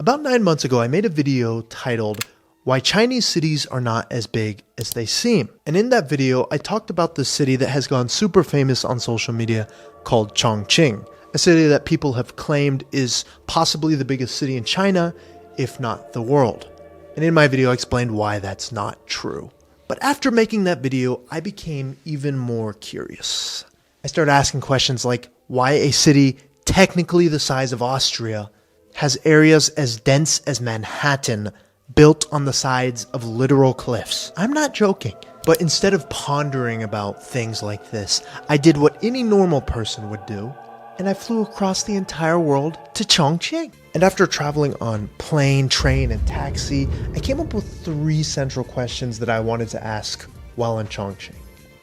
About 9 months ago, I made a video titled, Why Chinese Cities Are Not As Big As They Seem. And in that video, I talked about the city that has gone super famous on social media called Chongqing, a city that people have claimed is possibly the biggest city in China, if not the world. And in my video, I explained why that's not true. But after making that video, I became even more curious. I started asking questions like why a city technically the size of Austria has areas as dense as Manhattan built on the sides of literal cliffs. I'm not joking. But instead of pondering about things like this, I did what any normal person would do, and I flew across the entire world to Chongqing. And after traveling on plane, train, and taxi, I came up with 3 central questions that I wanted to ask while in Chongqing.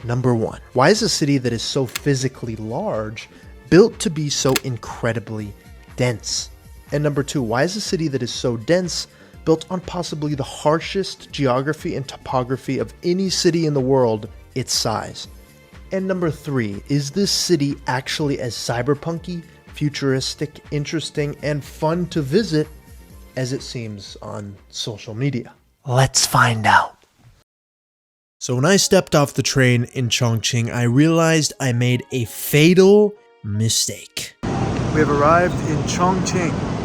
Number 1, why is a city that is so physically large built to be so incredibly dense? And number 2, why is a city that is so dense built on possibly the harshest geography and topography of any city in the world its size? And number 3, is this city actually as cyberpunky, futuristic, interesting, and fun to visit as it seems on social media? Let's find out. So when I stepped off the train in Chongqing, I realized I made a fatal mistake. We have arrived in Chongqing.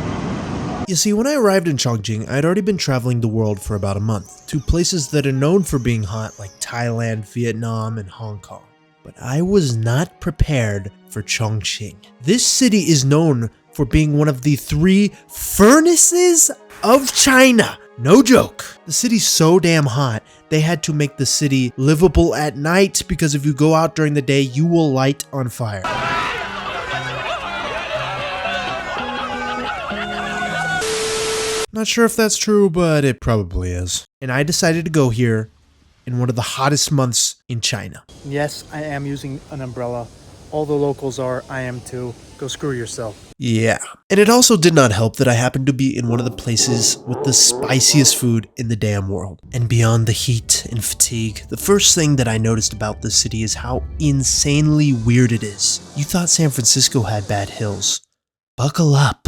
You see, when I arrived in Chongqing, I had already been traveling the world for about a month, to places that are known for being hot like Thailand, Vietnam, and Hong Kong. But I was not prepared for Chongqing. This city is known for being one of the 3 furnaces of China. No joke. The city's so damn hot, they had to make the city livable at night because if you go out during the day, you will light on fire. Not sure if that's true, but it probably is. And I decided to go here in one of the hottest months in China. Yes, I am using an umbrella. All the locals are, I am too. Go screw yourself. Yeah. And it also did not help that I happened to be in one of the places with the spiciest food in the damn world. And beyond the heat and fatigue, the first thing that I noticed about this city is how insanely weird it is. You thought San Francisco had bad hills. Buckle up.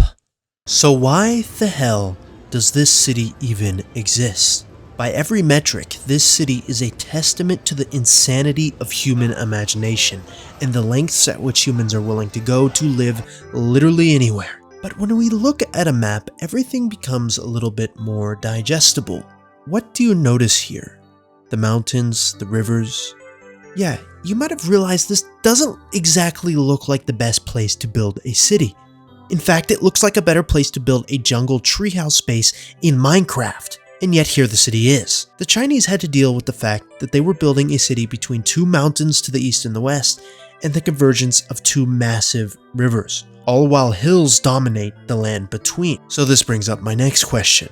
So why the hell does this city even exist? By every metric, this city is a testament to the insanity of human imagination and the lengths at which humans are willing to go to live literally anywhere. But when we look at a map, everything becomes a little bit more digestible. What do you notice here? The mountains, the rivers? Yeah, you might have realized this doesn't exactly look like the best place to build a city. In fact, it looks like a better place to build a jungle treehouse space in Minecraft. And yet here the city is. The Chinese had to deal with the fact that they were building a city between 2 mountains to the east and the west, and the convergence of 2 massive rivers, all while hills dominate the land between. So this brings up my next question.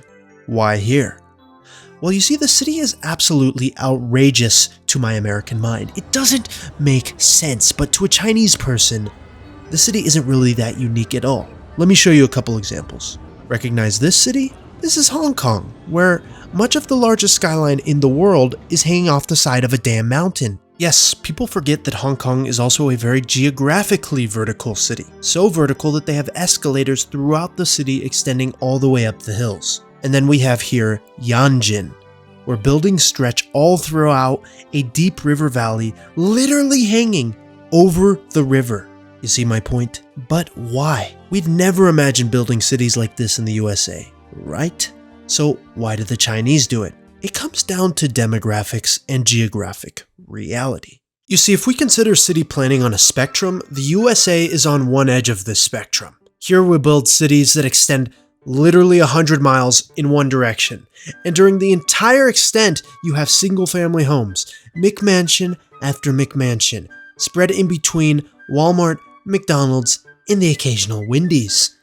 Why here? Well, you see, the city is absolutely outrageous to my American mind. It doesn't make sense, but to a Chinese person, the city isn't really that unique at all. Let me show you a couple examples. Recognize this city? This is Hong Kong, where much of the largest skyline in the world is hanging off the side of a damn mountain. Yes, people forget that Hong Kong is also a very geographically vertical city. So vertical that they have escalators throughout the city extending all the way up the hills. And then we have here Yanjin, where buildings stretch all throughout a deep river valley, literally hanging over the river. You see my point? But why? We'd never imagine building cities like this in the USA, right? So why did the Chinese do it? It comes down to demographics and geographic reality. You see, if we consider city planning on a spectrum, the USA is on one edge of this spectrum. Here we build cities that extend literally 100 miles in one direction. And during the entire extent, you have single-family homes, McMansion after McMansion, spread in between Walmart, McDonald's, and the occasional Wendy's.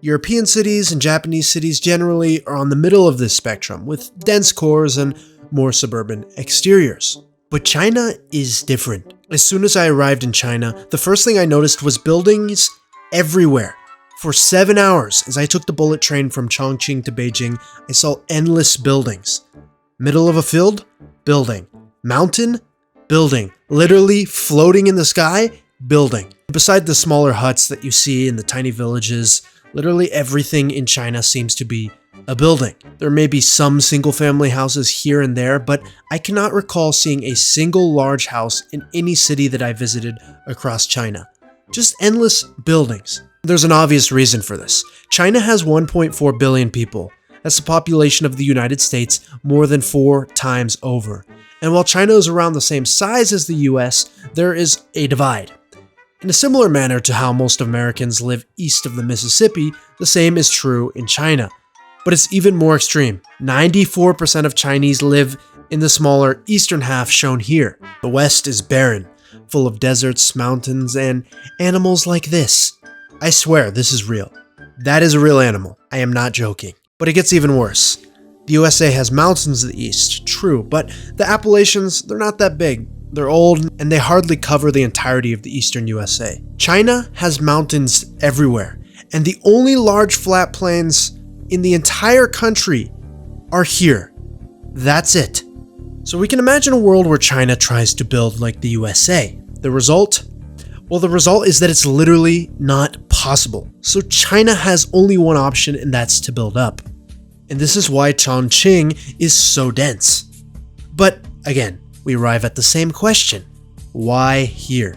European cities and Japanese cities generally are on the middle of this spectrum, with dense cores and more suburban exteriors. But China is different. As soon as I arrived in China, the first thing I noticed was buildings everywhere. For 7 hours, as I took the bullet train from Chongqing to Beijing, I saw endless buildings. Middle of a field? Building. Mountain? Building. Literally floating in the sky? Building. Beside the smaller huts that you see in the tiny villages, Literally everything in China seems to be a building. There may be some single-family houses here and there, but I cannot recall seeing a single large house in any city that I visited across China. Just endless buildings. There's an obvious reason for this. China has 1.4 billion people. That's the population of the United States more than 4 times over. And while China is around the same size as the US, there is a divide. In a similar manner to how most Americans live east of the Mississippi, the same is true in China. But it's even more extreme. 94% of Chinese live in the smaller eastern half shown here. The west is barren, full of deserts, mountains, and animals like this. I swear this is real. That is a real animal. I am not joking. But it gets even worse. The USA has mountains to the east, true, but the Appalachians, they're not that big. They're old, and they hardly cover the entirety of the eastern USA. China has mountains everywhere, and the only large flat plains in the entire country are here. That's it. So we can imagine a world where China tries to build like the USA. The result? Well, the result is that it's literally not possible. So China has only one option, and that's to build up. And this is why Chongqing is so dense. But again, we arrive at the same question. Why here?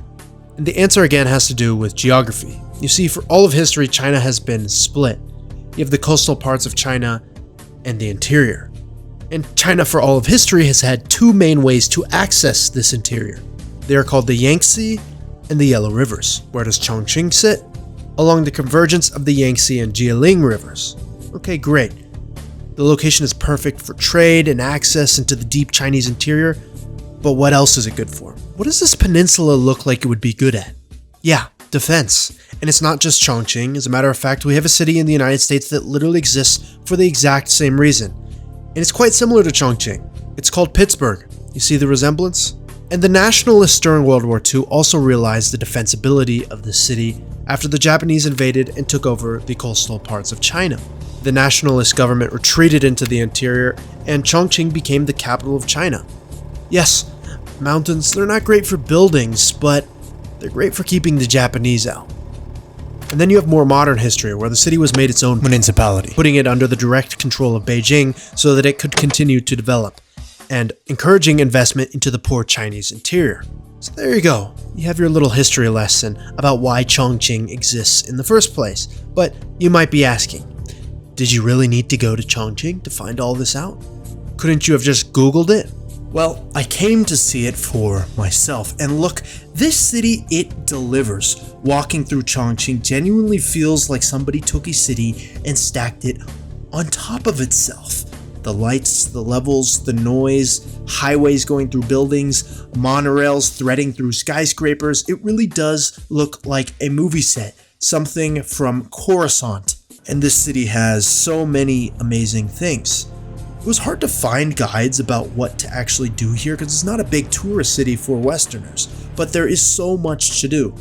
And the answer again has to do with geography. You see, for all of history, China has been split. You have the coastal parts of China and the interior. And China, for all of history, has had 2 main ways to access this interior. They are called the Yangtze and the Yellow Rivers. Where does Chongqing sit? Along the convergence of the Yangtze and Jieling rivers. Okay, great. The location is perfect for trade and access into the deep Chinese interior, but what else is it good for? What does this peninsula look like it would be good at? Yeah, defense. And it's not just Chongqing. As a matter of fact, we have a city in the United States that literally exists for the exact same reason. And it's quite similar to Chongqing. It's called Pittsburgh. You see the resemblance? And the nationalists during World War II also realized the defensibility of the city after the Japanese invaded and took over the coastal parts of China. The nationalist government retreated into the interior, and Chongqing became the capital of China. Yes, mountains, they're not great for buildings, but they're great for keeping the Japanese out. And then you have more modern history, where the city was made its own municipality, putting it under the direct control of Beijing so that it could continue to develop, and encouraging investment into the poor Chinese interior. So there you go. You have your little history lesson about why Chongqing exists in the first place. But you might be asking, did you really need to go to Chongqing to find all this out? Couldn't you have just Googled it? Well, I came to see it for myself, and look, this city, it delivers. Walking through Chongqing genuinely feels like somebody took a city and stacked it on top of itself. The lights, the levels, the noise, highways going through buildings, monorails threading through skyscrapers, it really does look like a movie set, something from Coruscant. And this city has so many amazing things. It was hard to find guides about what to actually do here because it's not a big tourist city for Westerners, but there is so much to do.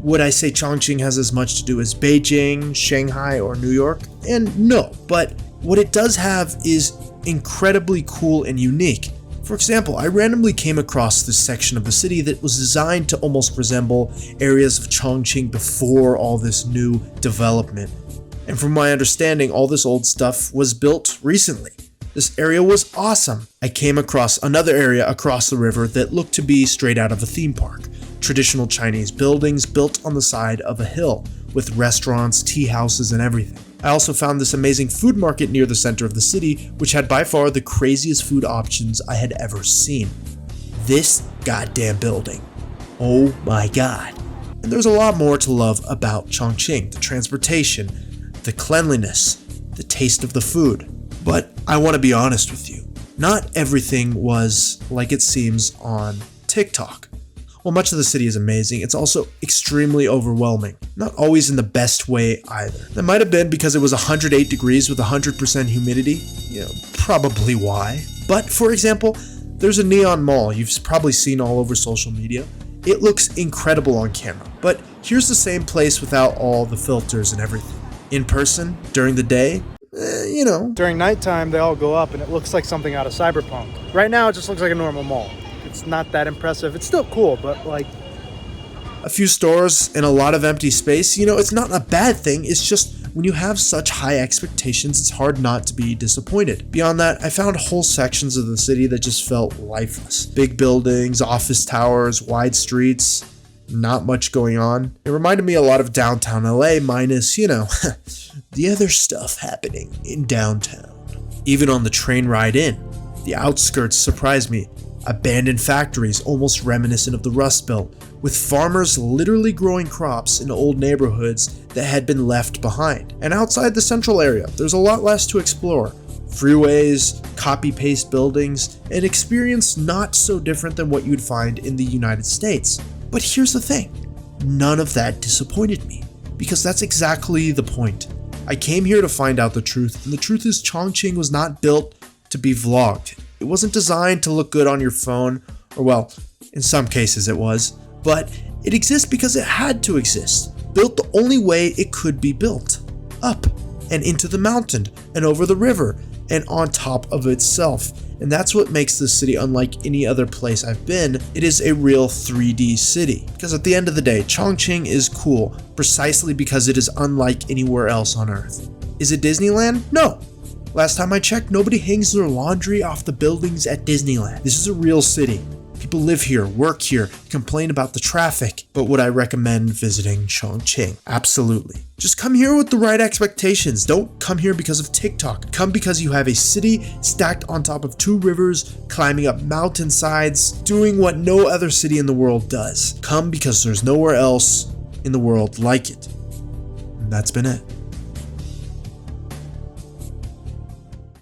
Would I say Chongqing has as much to do as Beijing, Shanghai, or New York? And no, but what it does have is incredibly cool and unique. For example, I randomly came across this section of the city that was designed to almost resemble areas of Chongqing before all this new development. And from my understanding, all this old stuff was built recently. This area was awesome. I came across another area across the river that looked to be straight out of a theme park. Traditional Chinese buildings built on the side of a hill, with restaurants, tea houses, and everything. I also found this amazing food market near the center of the city, which had by far the craziest food options I had ever seen. This goddamn building. Oh my god. And there's a lot more to love about Chongqing. The transportation, the cleanliness, the taste of the food. But I want to be honest with you, not everything was like it seems on TikTok. While much of the city is amazing, it's also extremely overwhelming. Not always in the best way either. That might have been because it was 108 degrees with 100% humidity. Probably why. But for example, there's a neon mall you've probably seen all over social media. It looks incredible on camera, but here's the same place without all the filters and everything. In person, during the day, During nighttime, they all go up and it looks like something out of Cyberpunk. Right now, it just looks like a normal mall. It's not that impressive. It's still cool, but a few stores and a lot of empty space, it's not a bad thing. It's just when you have such high expectations, it's hard not to be disappointed. Beyond that, I found whole sections of the city that just felt lifeless. Big buildings, office towers, wide streets, not much going on. It reminded me a lot of downtown LA minus, the other stuff happening in downtown. Even on the train ride in, the outskirts surprised me. Abandoned factories almost reminiscent of the Rust Belt, with farmers literally growing crops in old neighborhoods that had been left behind. And outside the central area, there's a lot less to explore. Freeways, copy-paste buildings, an experience not so different than what you'd find in the United States. But here's the thing, none of that disappointed me, because that's exactly the point. I came here to find out the truth, and the truth is Chongqing was not built to be vlogged. It wasn't designed to look good on your phone, or well, in some cases it was, but it exists because it had to exist. Built the only way it could be built. Up, and into the mountain, and over the river, and on top of itself. And that's what makes this city unlike any other place I've been. It is a real 3D city. Because at the end of the day, Chongqing is cool, precisely because it is unlike anywhere else on Earth. Is it Disneyland? No. Last time I checked, nobody hangs their laundry off the buildings at Disneyland. This is a real city. People live here, work here, complain about the traffic. But would I recommend visiting Chongqing? Absolutely. Just come here with the right expectations. Don't come here because of TikTok. Come because you have a city stacked on top of 2 rivers, climbing up mountainsides, doing what no other city in the world does. Come because there's nowhere else in the world like it. And that's been it.